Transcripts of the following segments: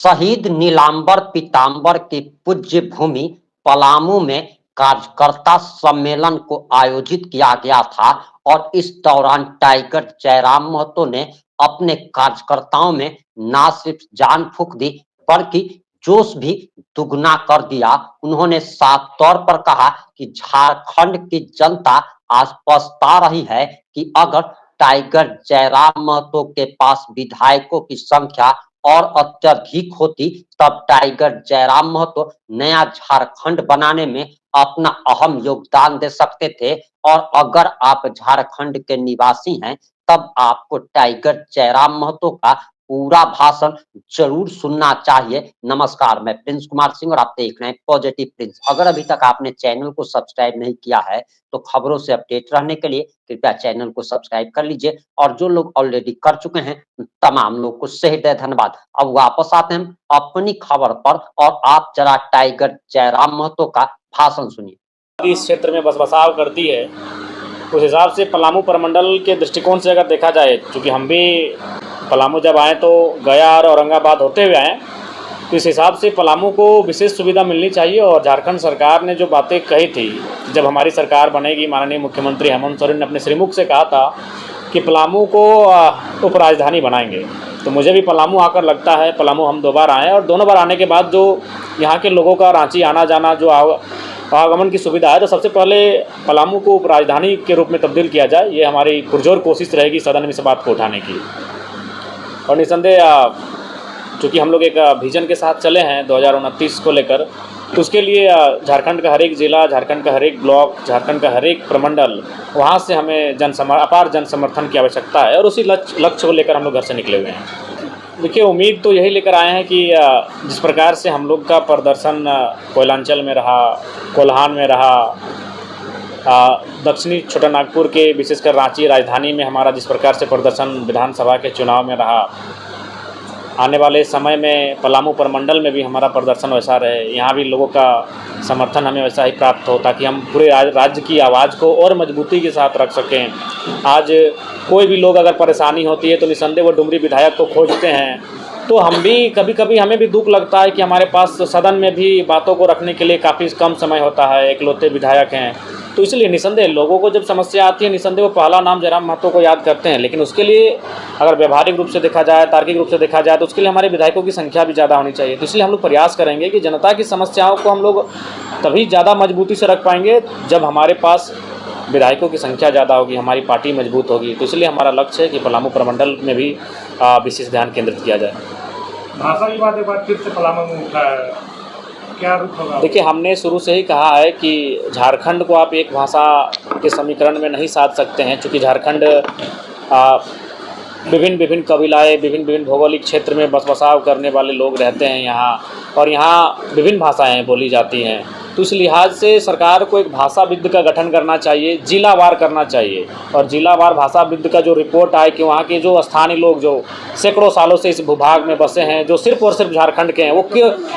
शहीद नीलांबर पीतांबर की पूज्य भूमि पलामू में कार्यकर्ता सम्मेलन को आयोजित किया गया था और इस दौरान टाइगर जयराम महतो ने अपने कार्यकर्ताओं में ना सिर्फ जान फूंक दी बल्कि जोश भी दुगना कर दिया। उन्होंने साफ तौर पर कहा कि झारखंड की जनता आज पछता रही है कि अगर टाइगर जयराम महतो के पास विधायकों की संख्या और अत्यधिक होती तब टाइगर जयराम महतो नया झारखंड बनाने में अपना अहम योगदान दे सकते थे। और अगर आप झारखंड के निवासी हैं तब आपको टाइगर जयराम महतो का पूरा भाषण जरूर सुनना चाहिए। नमस्कार, मैं प्रिंस कुमार सिंह और आप देख रहे हैं पॉजिटिव प्रिंस। अगर अभी तक आपने चैनल को सब्सक्राइब नहीं किया है तो खबरों से अपडेट रहने के लिए कृपया चैनल को सब्सक्राइब कर लीजिए और जो लोग ऑलरेडी कर चुके हैं तमाम लोग को सही धन्यवाद। अब वापस आते हैं अपनी खबर पर और आप जरा टाइगर जयराम महतो का भाषण सुनिए। इस क्षेत्र में बसाव करती है उस हिसाब से पलामू प्रमंडल के दृष्टिकोण से अगर देखा जाए, क्योंकि हम भी पलामू जब आए तो गया और औरंगाबाद होते हुए आए, तो इस हिसाब से पलामू को विशेष सुविधा मिलनी चाहिए। और झारखंड सरकार ने जो बातें कही थी, जब हमारी सरकार बनेगी, माननीय मुख्यमंत्री हेमंत सोरेन ने अपने श्रीमुख से कहा था कि पलामू को उपराजधानी बनाएंगे, तो मुझे भी पलामू आकर लगता है, पलामू हम 2 बार आए और दोनों बार आने के बाद जो यहाँ के लोगों का रांची आना जाना जो आवागमन की सुविधा है, तो सबसे पहले पलामू को उपराजधानी के रूप में तब्दील किया जाए। ये हमारी पुरजोर कोशिश रहेगी सदन में इस बात को उठाने की। और निसंदेह चूँकि हम लोग एक विजन के साथ चले हैं 2029 को लेकर, तो उसके लिए झारखंड का हर एक ज़िला, झारखंड का हर एक ब्लॉक, झारखंड का हर एक प्रमंडल, वहाँ से हमें अपार जन समर्थन की आवश्यकता है और उसी लक्ष्य को लेकर हम लोग घर से निकले हुए हैं। देखिए, उम्मीद तो यही लेकर आए हैं कि जिस प्रकार से हम लोग का प्रदर्शन कोयलांचल में रहा, कोल्हान में रहा, दक्षिणी छोटा नागपुर के विशेषकर रांची राजधानी में हमारा जिस प्रकार से प्रदर्शन विधानसभा के चुनाव में रहा, आने वाले समय में पलामू प्रमंडल में भी हमारा प्रदर्शन वैसा रहे, यहाँ भी लोगों का समर्थन हमें वैसा ही प्राप्त हो ताकि हम पूरे राज्य की आवाज़ को और मजबूती के साथ रख सकें। आज कोई भी लोग अगर परेशानी होती है तो निसंदेह वो डुमरी विधायक को खोजते हैं, तो हम भी कभी कभी हमें भी दुख लगता है कि हमारे पास सदन में भी बातों को रखने के लिए काफ़ी कम समय होता है, इकलौते विधायक हैं। तो इसलिए निसंदेह लोगों को जब समस्या आती है, निसंदेह वो पहला नाम जयराम महतो को याद करते हैं। लेकिन उसके लिए अगर व्यवहारिक रूप से देखा जाए, तार्किक रूप से देखा जाए, तो उसके लिए हमारे विधायकों की संख्या भी ज़्यादा होनी चाहिए। तो इसलिए हम लोग प्रयास करेंगे कि जनता की समस्याओं को हम लोग तभी ज़्यादा मजबूती से रख पाएंगे जब हमारे पास विधायकों की संख्या ज़्यादा होगी, हमारी पार्टी मजबूत होगी। तो इसलिए हमारा लक्ष्य है कि पलामू प्रमंडल में भी विशेष ध्यान केंद्रित किया जाए। भाषा की बात एक बार फिर से पलामू में उठा है, क्या रूप होगा? देखिए, हमने शुरू से ही कहा है कि झारखंड को आप एक भाषा के समीकरण में नहीं साध सकते हैं, क्योंकि झारखंड विभिन्न कबीलाएँ, विभिन्न भौगोलिक क्षेत्र में बसाव करने वाले लोग रहते हैं यहाँ, और यहाँ विभिन्न भाषाएँ बोली जाती हैं। तो इस लिहाज से सरकार को एक भाषा विद का गठन करना चाहिए, जिलावार करना चाहिए, और जिलावार भाषा विद का जो रिपोर्ट आए कि वहाँ के जो स्थानीय लोग जो सैकड़ों सालों से इस भूभाग में बसे हैं, जो सिर्फ और सिर्फ झारखंड के हैं, वो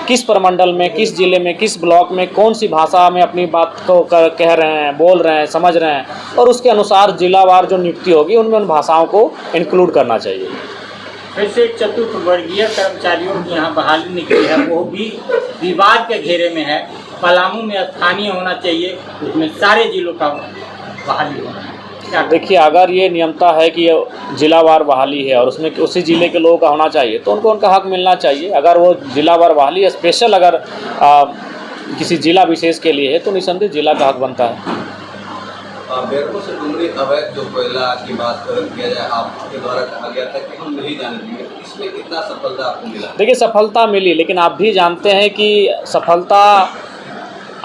किस प्रमंडल में, किस जिले में, किस ब्लॉक में, कौन सी भाषा में अपनी बात को कह रहे हैं, बोल रहे हैं, समझ रहे हैं, और उसके अनुसार जिलावार जो नियुक्ति होगी उनमें उन भाषाओं को इंक्लूड करना चाहिए। वैसे चतुर्थ वर्गीय कर्मचारियों की यहाँ बहाली निकली है, वो भी विवाद के घेरे में है। पलामू में स्थानीय होना चाहिए, उसमें सारे जिलों का बहाली होना। देखिए, अगर ये नियमता है कि जिलावार बहाली है और उसमें उसी ज़िले के लोगों का होना चाहिए, तो उनको उनका हक मिलना चाहिए। अगर वो जिलावार बहाली स्पेशल अगर किसी जिला विशेष के लिए है तो निसंदेह जिला का हक बनता है। बेरमो से डुमरी अवैध जो कोयला की बात किया जाए, आपके द्वारा कहा गया था कि हम नहीं जाने देंगे, इसमें कितना सफलता आपको मिला? देखिए, सफलता मिली, लेकिन आप भी जानते हैं कि सफलता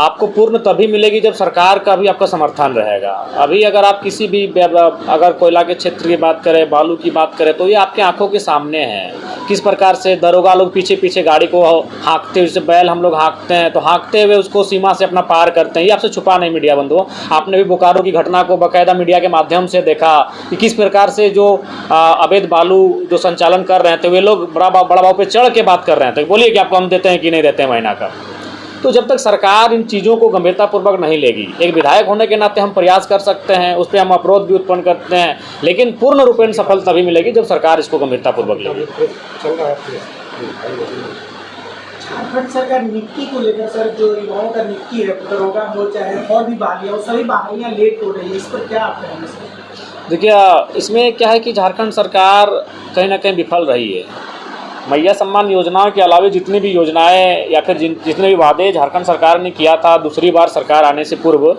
आपको पूर्ण तभी मिलेगी जब सरकार का भी आपका समर्थन रहेगा। अभी अगर आप किसी भी अगर कोयला के क्षेत्र की बात करें, बालू की बात करें, तो ये आपके आंखों के सामने है किस प्रकार से दरोगा लोग पीछे पीछे गाड़ी को हाँकते, जैसे बैल हम लोग हाँकते हैं तो हाँकते हुए उसको सीमा से अपना पार करते हैं। ये आपसे छुपा नहीं मीडिया बंधुओं, आपने भी बोकारो की घटना को बाकायदा मीडिया के माध्यम से देखा कि किस प्रकार से जो अवैध बालू जो संचालन कर रहे थे वे लोग बड़ा बाबू पे चढ़ के बात कर रहे थे, बोलिए कि आपको हम देते हैं कि नहीं देते हैं महीना का। तो जब तक सरकार इन चीज़ों को गंभीरतापूर्वक नहीं लेगी, एक विधायक होने के नाते हम प्रयास कर सकते हैं, उस पर हम अवरोध भी उत्पन्न करते हैं, लेकिन पूर्ण रूपेण सफल तभी मिलेगी जब सरकार इसको गंभीरतापूर्वक लेगी। झारखंड सरकार नियुक्ति को लेकर सर, जो युवाओं का नियुक्ति है, दरोगा हो चाहे और भी बहालियाँ हो, सभी बहालियाँ लेट हो रही है, इस पर क्या आप कहेंगे सर? देखिए, इसमें क्या है कि झारखंड सरकार कहीं ना कहीं विफल रही है। मैया सम्मान योजनाओं के अलावा जितनी भी योजनाएं या फिर जितने भी वादे झारखंड सरकार ने किया था दूसरी बार सरकार आने से पूर्व,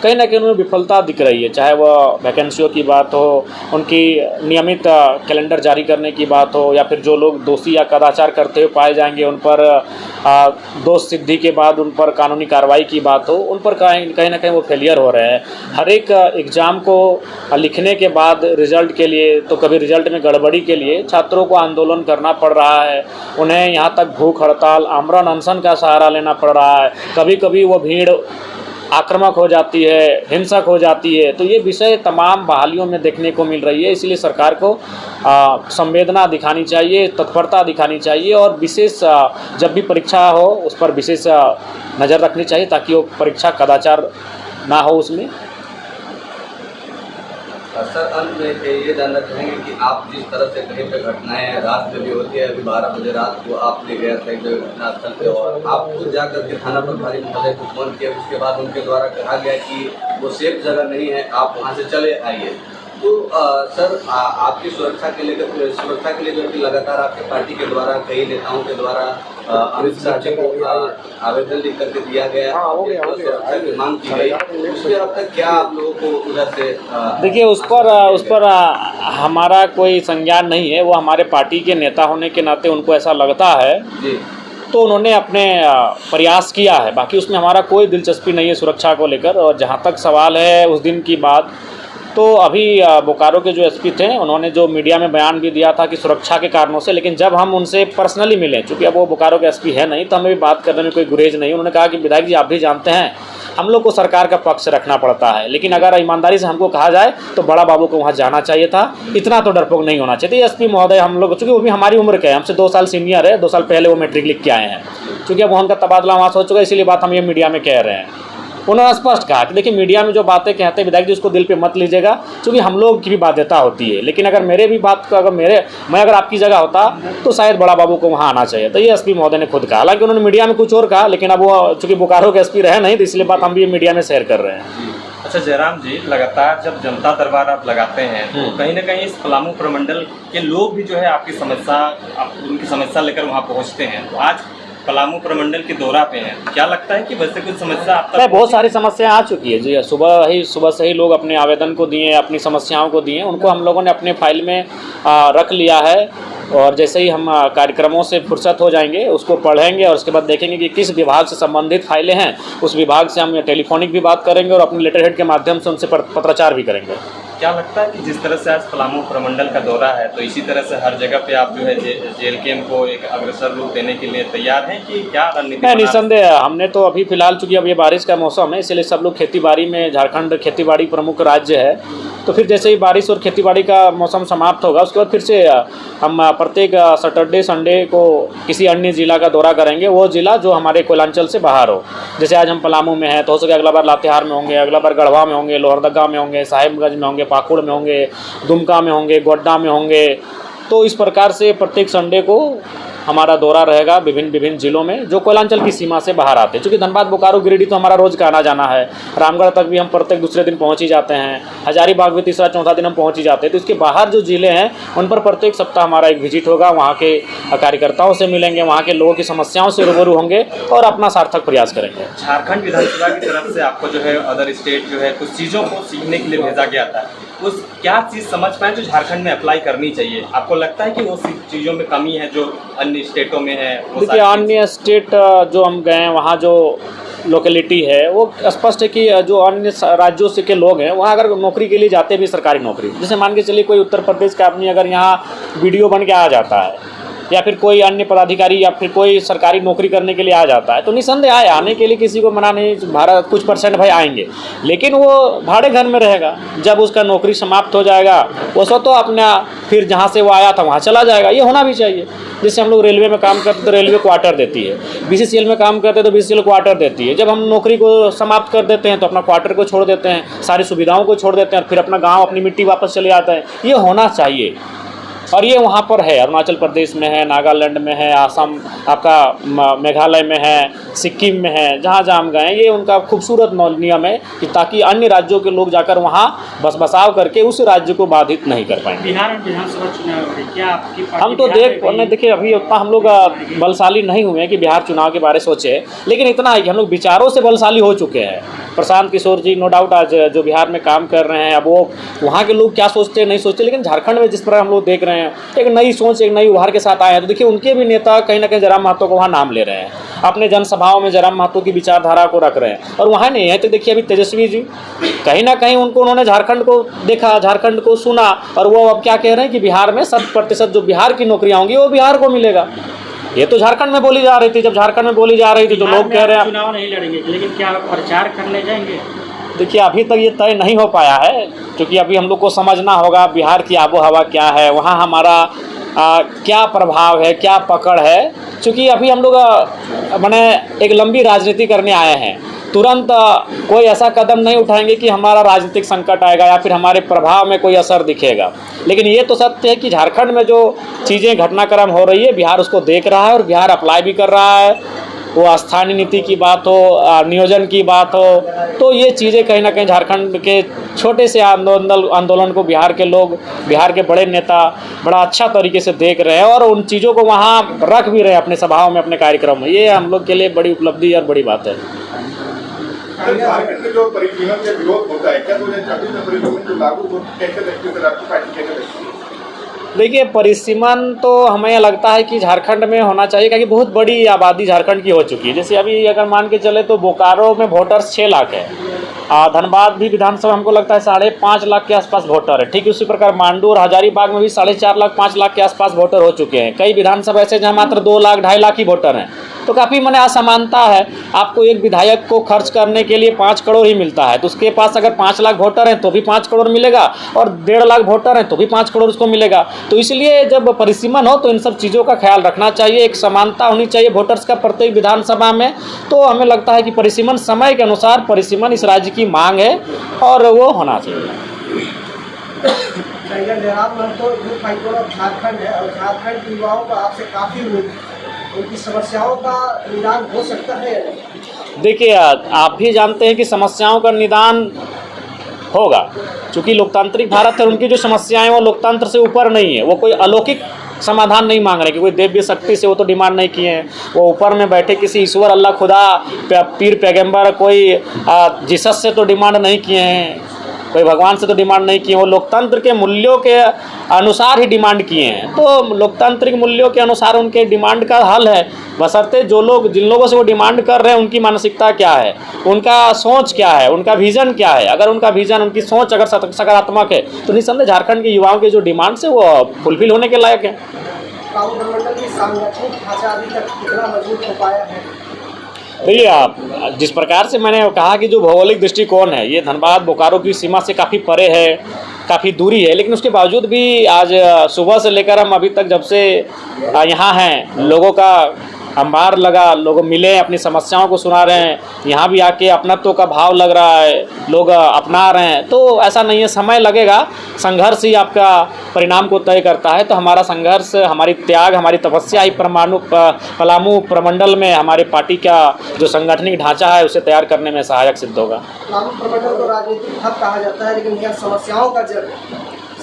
कहीं ना कहीं उनमें विफलता दिख रही है। चाहे वह वैकेंसियों की बात हो, उनकी नियमित कैलेंडर जारी करने की बात हो, या फिर जो लोग दोषी या कदाचार करते हुए पाए जाएंगे उन पर दोष सिद्धि के बाद उन पर कानूनी कार्रवाई की बात हो, उन पर कहीं ना कहीं वो फेलियर हो रहे हैं। हर एक एग्ज़ाम को लिखने के बाद रिज़ल्ट के लिए, तो कभी रिज़ल्ट में गड़बड़ी के लिए छात्रों को आंदोलन करना पड़ रहा है, उन्हें यहाँ तक भूख हड़ताल, आमरण अनशन का सहारा लेना पड़ रहा है। कभी कभी वो भीड़ आक्रामक हो जाती है, हिंसक हो जाती है। तो ये विषय तमाम बहालियों में देखने को मिल रही है। इसलिए सरकार को संवेदना दिखानी चाहिए, तत्परता दिखानी चाहिए, और विशेष जब भी परीक्षा हो उस पर विशेष नज़र रखनी चाहिए ताकि वो परीक्षा कदाचार ना हो उसमें। सर, अंत में ये जानना चाहेंगे कि आप जिस तरह से कहीं पे घटनाएं रात में भी होती है, अभी 12 बजे रात को आप ले गए थे घटना स्थल पे और आप खुद जाकर के थाना प्रभारी महोदय को फोन किया, उसके बाद उनके द्वारा कहा गया कि वो सेफ जगह नहीं है, आप वहाँ से चले आइए। तो सर, आपकी सुरक्षा के लिए जो लगातार आपकी पार्टी के द्वारा, कई नेताओं के द्वारा अमित शाह जी को आवेदन लिख करके दिया गया, सुरक्षा की मांग की गई, उसके अब तक क्या आप लोगों को उधर से देखिए, उस पर हमारा कोई संज्ञान नहीं है। वो हमारे पार्टी के नेता होने के नाते उनको ऐसा लगता है जी, तो उन्होंने अपने प्रयास किया है। बाकी उसमें हमारा कोई दिलचस्पी नहीं है सुरक्षा को लेकर। और जहाँ तक सवाल है उस दिन की बात, तो अभी बोकारो के जो एसपी थे उन्होंने जो मीडिया में बयान भी दिया था कि सुरक्षा के कारणों से, लेकिन जब हम उनसे पर्सनली मिले, चूँकि अब वो बोकारो के एसपी है नहीं, तो हमें भी बात करने में कोई गुरेज नहीं। उन्होंने कहा कि विधायक जी, आप भी जानते हैं हम लोग को सरकार का पक्ष रखना पड़ता है, लेकिन अगर ईमानदारी से हमको कहा जाए तो बड़ा बाबू को वहाँ जाना चाहिए था, इतना तो डरपोक नहीं होना चाहिए। एसपी महोदय हम लोग, चूँकि वो भी हमारी उम्र के हैं, हमसे 2 साल सीनियर है, 2 साल पहले वो मैट्रिक लिख के आए हैं, चूँकि अब उनका तबादला वहाँ से हो चुका है, इसीलिए बात हम ये मीडिया में कह रहे हैं। उन्होंने स्पष्ट कहा कि देखिए, मीडिया में जो बातें कहते हैं विधायक जी, उसको दिल पे मत लीजिएगा, क्योंकि हम लोग की भी बाध्यता होती है। लेकिन अगर मेरे भी बात को, मैं अगर आपकी जगह होता तो शायद बड़ा बाबू को वहाँ आना चाहिए। तो ये एसपी महोदय ने खुद कहा। हालांकि उन्होंने मीडिया में कुछ और कहा, लेकिन अब वो चूँकि बोकारो के एसपी रहे नहीं, तो इसलिए बात हम भी मीडिया में शेयर कर रहे हैं। अच्छा जयराम जी, लगातार जब जनता दरबार आप लगाते हैं तो कहीं ना कहीं इस पलामू प्रमंडल के लोग भी जो है आपकी समस्या, उनकी समस्या लेकर वहाँ पहुँचते हैं। तो आज पलामू प्रमंडल के दौरा पे हैं, क्या लगता है कि वैसे कुछ समस्या आप तक? बहुत सारी समस्याएं आ चुकी है जी। सुबह से ही लोग अपने आवेदन को दिए, अपनी समस्याओं को दिए, उनको हम लोगों ने अपने फाइल में रख लिया है। और जैसे ही हम कार्यक्रमों से फुर्सत हो जाएंगे उसको पढ़ेंगे और उसके बाद देखेंगे कि किस विभाग से संबंधित फाइलें हैं, उस विभाग से हम टेलीफोनिक भी बात करेंगे और अपने लेटर हेड के माध्यम से उनसे पत्राचार भी करेंगे। क्या लगता है कि जिस तरह से आज पलामू प्रमंडल का दौरा है, तो इसी तरह से हर जगह पे आप जो है जेल कैंप को एक अग्रसर रूप देने के लिए तैयार हैं कि क्या रणनीति? निसंदेह हमने तो अभी फिलहाल, चूँकि अब ये बारिश का मौसम है, इसलिए सब लोग खेती-बाड़ी में, झारखंड खेती-बाड़ी प्रमुख राज्य है, तो फिर जैसे ही बारिश और खेती-बाड़ी का मौसम समाप्त होगा उसके बाद फिर से हम प्रत्येक सैटरडे संडे को किसी अन्य ज़िला का दौरा करेंगे, वो ज़िला जो हमारे कोयलांचल से बाहर हो। जैसे आज हम पलामू में हैं, तो हो सके अगला बार लातेहार में होंगे, अगला बार गढ़वा में होंगे, लोहरदगा में होंगे, साहिबगंज में होंगे, पाकुड़ में होंगे, दुमका में होंगे, गोड्डा में होंगे। तो इस प्रकार से प्रत्येक संडे को हमारा दौरा रहेगा विभिन्न जिलों में जो कोयलांचल की सीमा से बाहर आते हैं। चूँकि धनबाद, बोकारो, गिरिडीह तो हमारा रोज़ का आना जाना है, रामगढ़ तक भी हम प्रत्येक दूसरे दिन पहुँच ही जाते हैं, हजारीबाग भी तीसरा चौथा दिन हम पहुँच ही जाते हैं। तो इसके बाहर जो ज़िले हैं उन पर प्रत्येक सप्ताह हमारा एक विजिट होगा, वहाँ के कार्यकर्ताओं से मिलेंगे, वहाँ के लोगों की समस्याओं से रूबरू होंगे और अपना सार्थक प्रयास करेंगे। झारखंड विधानसभा की तरफ से आपको जो है अदर स्टेट जो है कुछ चीज़ों को सीखने के लिए भेजा गया था, उस क्या चीज़ समझ पाए जो झारखंड में अप्लाई करनी चाहिए? आपको लगता है कि वो चीज़ों में कमी है जो अन्य स्टेटों में है? देखिए, अन्य स्टेट जो हम गए हैं वहाँ जो लोकेलिटी है वो स्पष्ट है कि जो अन्य राज्यों से के लोग हैं वहाँ अगर नौकरी के लिए जाते भी, सरकारी नौकरी, जैसे मान के चलिए कोई उत्तर प्रदेश का आदमी अगर यहाँ वीडियो बन के आ जाता है या फिर कोई अन्य पदाधिकारी या फिर कोई सरकारी नौकरी करने के लिए आ जाता है, तो निसंदेह आए, आने के लिए किसी को मना नहीं, भारत कुछ % भाई आएंगे, लेकिन वो भाड़े घर में रहेगा। जब उसका नौकरी समाप्त हो जाएगा वो तो अपना फिर जहाँ से वो आया था वहाँ चला जाएगा। ये होना भी चाहिए। जैसे हम लोग रेलवे में काम करते तो रेलवे क्वार्टर देती है, BCCL में काम करते तो BCCL क्वार्टर देती है। जब हम नौकरी को समाप्त कर देते हैं तो अपना क्वार्टर को छोड़ देते हैं, सारी सुविधाओं को छोड़ देते हैं और फिर अपना गाँव, अपनी मिट्टी वापस चले जाता है। ये होना चाहिए। और ये वहाँ पर है, अरुणाचल प्रदेश में है, नागालैंड में है, आसाम आपका मेघालय में है, सिक्किम में है, जहाँ जहाँ हम गए ये उनका खूबसूरत नियम है कि ताकि अन्य राज्यों के लोग जाकर वहाँ बसाव करके उस राज्य को बाधित नहीं कर पाएंगे। बिहार में विधानसभा चुनाव है, क्या आपकी पार्टी हम तो देखिए अभी उतना हम लोग बलशाली नहीं हुए हैं कि बिहार चुनाव के बारे में सोचे, लेकिन इतना है कि हम लोग विचारों से बलशाली हो चुके हैं। प्रशांत किशोर जी नो डाउट आज जो बिहार में काम कर रहे हैं, अब वो वहाँ के लोग क्या सोचते हैं नहीं सोचते, लेकिन झारखंड में जिस प्रकार हम लोग देख रहे हैं एक नई सोच एक नई उभार के साथ आए हैं, तो देखिए उनके भी नेता कहीं ना कहीं जयराम महतो को वहाँ नाम ले रहे हैं, अपने जनसभाओं में जयराम महतो की विचारधारा को रख रहे हैं। और वहाँ नहीं है तो देखिए अभी तेजस्वी जी कहीं ना कहीं उन्होंने झारखंड को देखा, झारखंड को सुना, और वो अब क्या कह रहे हैं कि बिहार में 100% जो बिहार की नौकरियाँ होंगी वो बिहार को मिलेगा। ये तो झारखंड में बोली जा रही थी, जब झारखंड में बोली जा रही थी तो लोग कह रहे हैं चुनाव नहीं लड़ेंगे, लेकिन क्या आप प्रचार करने जाएंगे? देखिए अभी तक ये तय नहीं हो पाया है, क्योंकि अभी हम लोग को समझना होगा बिहार की आबो हवा क्या है, वहाँ हमारा क्या प्रभाव है, क्या पकड़ है। क्योंकि अभी हम लोग माने एक लंबी राजनीति करने आए हैं, तुरंत कोई ऐसा कदम नहीं उठाएंगे कि हमारा राजनीतिक संकट आएगा या फिर हमारे प्रभाव में कोई असर दिखेगा। लेकिन ये तो सत्य है कि झारखंड में जो चीज़ें घटनाक्रम हो रही है बिहार उसको देख रहा है और बिहार अप्लाई भी कर रहा है। वो स्थानीय नीति की बात हो, नियोजन की बात हो, तो ये चीज़ें कहीं ना कहीं झारखंड के छोटे से आंदोलन को बिहार के लोग, बिहार के बड़े नेता बड़ा अच्छा तरीके से देख रहे हैं और उन चीज़ों को वहाँ रख भी रहे हैं अपने सभाओं में, अपने कार्यक्रम में। ये हम लोग के लिए बड़ी उपलब्धि और बड़ी बात है। झारखंड में जो परिसीमन से विरोध होता है, क्या 2026 में परिसीमन जो लागू हो कैसे देखते हैं, आपकी पार्टी कैसे देखती है? देखिए परिसीमन तो हमें लगता है कि झारखंड में होना चाहिए, क्योंकि बहुत बड़ी आबादी झारखंड की हो चुकी है। जैसे अभी अगर मान के चले तो बोकारो में वोटर्स 6 लाख है, धनबाद भी विधानसभा हमको लगता है 5.5 लाख के आसपास वोटर है। ठीक उसी प्रकार मांडू और हजारीबाग में भी 4.5 लाख 5 लाख के आसपास वोटर हो चुके हैं। कई विधानसभा ऐसे जहाँ मात्र 2 लाख 2.5 लाख ही वोटर हैं, तो काफ़ी माने असमानता है। आपको एक विधायक को खर्च करने के लिए 5 करोड़ ही मिलता है, तो उसके पास अगर 5 लाख वोटर हैं तो भी 5 करोड़ मिलेगा, और 1.5 लाख वोटर हैं तो भी 5 करोड़ उसको मिलेगा। तो इसलिए जब परिसीमन हो तो इन सब चीज़ों का ख्याल रखना चाहिए, एक समानता होनी चाहिए वोटर्स का प्रत्येक विधानसभा में। तो हमें लगता है कि परिसीमन समय के अनुसार परिसीमन इस राज्य की मांग है और वो होना चाहिए। Jairam Mahato youth icon of Jharkhand है और झारखंड के युवाओं का आपसे काफ़ी उम्मीद है, उनकी समस्याओं का निदान हो सकता है? देखिए आप भी जानते हैं कि समस्याओं का निदान होगा, क्योंकि लोकतांत्रिक भारत है, उनकी जो समस्याएं वो लोकतंत्र से ऊपर नहीं है। वो कोई अलौकिक समाधान नहीं मांग रहे कि कोई देव्य शक्ति से वो तो डिमांड नहीं किए हैं। वो ऊपर में बैठे किसी ईश्वर अल्लाह खुदा पीर पैगंबर कोई जीसस से तो डिमांड नहीं किए हैं, कोई भगवान से तो डिमांड नहीं किए। वो लोकतंत्र के मूल्यों के अनुसार ही डिमांड किए हैं। तो लोकतांत्रिक मूल्यों के अनुसार उनके डिमांड का हल है, बशर्ते जिन लोगों से वो डिमांड कर रहे हैं उनकी मानसिकता क्या है, उनका सोच क्या है, उनका विज़न क्या है। अगर उनका विज़न, उनकी सोच अगर सकारात्मक है तो निस्संदेह झारखंड के युवाओं के जो डिमांड्स है वो फुलफिल होने के लायक है। पलामू प्रमंडल की सांगठनिक ढांचा अभी तक कितना मजबूत हो पाया है? देखिए आप जिस प्रकार से मैंने कहा कि जो भौगोलिक दृष्टिकोण है ये धनबाद बोकारो की सीमा से काफ़ी परे है, काफ़ी दूरी है, लेकिन उसके बावजूद भी आज सुबह से लेकर हम अभी तक जब से यहाँ हैं लोगों का अंबार लगा, लोग मिले, अपनी समस्याओं को सुना रहे हैं, यहाँ भी आके अपनत्व का भाव लग रहा है, लोग अपना रहे हैं। तो ऐसा नहीं है, समय लगेगा, संघर्ष ही आपका परिणाम को तय करता है। तो हमारा संघर्ष, हमारी त्याग, हमारी तपस्या ही पलामू प्रमंडल में हमारी पार्टी का जो संगठनिक ढांचा है उसे तैयार करने में सहायक सिद्ध होगा। पलामू प्रमंडल को राजनीतिक हब कहा जाता है, लेकिन यह समस्याओं का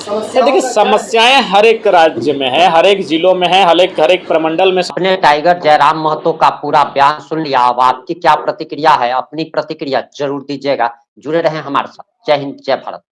देखिए समस्याएं हर एक राज्य में है, हर एक जिलों में है, हर एक प्रमंडल में। अपने टाइगर जयराम महतो का पूरा बयान सुन लिया, अब आपकी क्या प्रतिक्रिया है? अपनी प्रतिक्रिया जरूर दीजिएगा। जुड़े रहें हमारे साथ। जय हिंद, जय भारत।